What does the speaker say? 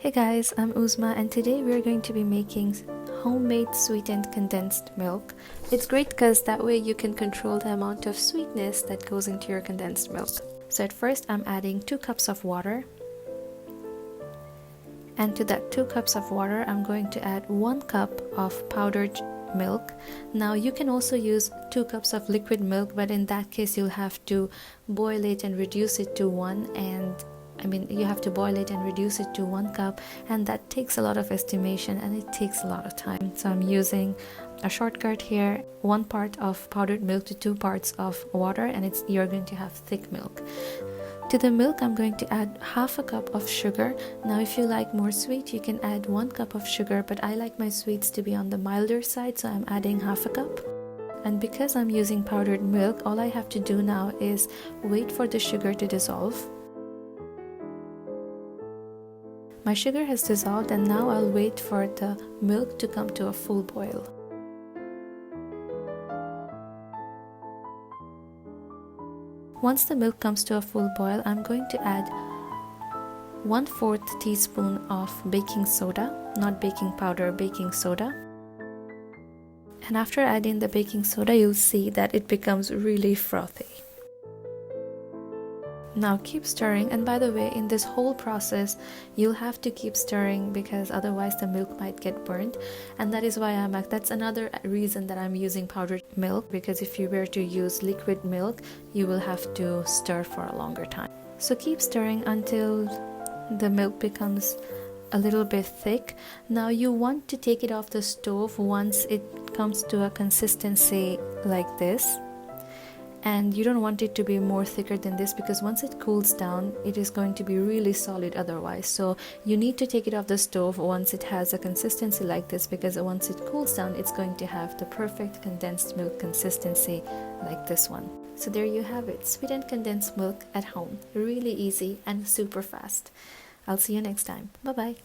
Hey guys, I'm Uzma and today we're going to be making homemade sweetened condensed milk. It's great because that way you can control the amount of sweetness that goes into your condensed milk. So at first I'm adding 2 cups of water, and to that 2 cups of water I'm going to add 1 cup of powdered milk. Now you can also use 2 cups of liquid milk, but in that case you'll have to boil it and reduce it to 1 you have to boil it and reduce it to 1 cup, and that takes a lot of estimation and it takes a lot of time. So I'm using a shortcut here, 1 part of powdered milk to 2 parts of water, and you're going to have thick milk. To the milk I'm going to add half a cup of sugar. Now if you like more sweet you can add 1 cup of sugar, but I like my sweets to be on the milder side, so I'm adding half a cup. And because I'm using powdered milk, all I have to do now is wait for the sugar to dissolve. My sugar has dissolved and now I'll wait for the milk to come to a full boil. Once the milk comes to a full boil, I'm going to add 1/4 teaspoon of baking soda, not baking powder, baking soda. And after adding the baking soda, you'll see that it becomes really frothy. Now keep stirring, and by the way, in this whole process you'll have to keep stirring because otherwise the milk might get burnt, and that is why that's another reason that I'm using powdered milk, because if you were to use liquid milk you will have to stir for a longer time. So keep stirring until the milk becomes a little bit thick. Now you want to take it off the stove once it comes to a consistency like this. And you don't want it to be more thicker than this, because once it cools down it is going to be really solid otherwise. So you need to take it off the stove once it has a consistency like this, because once it cools down it's going to have the perfect condensed milk consistency like this one. So there you have it, sweetened condensed milk at home. Really easy and super fast. I'll see you next time. Bye bye.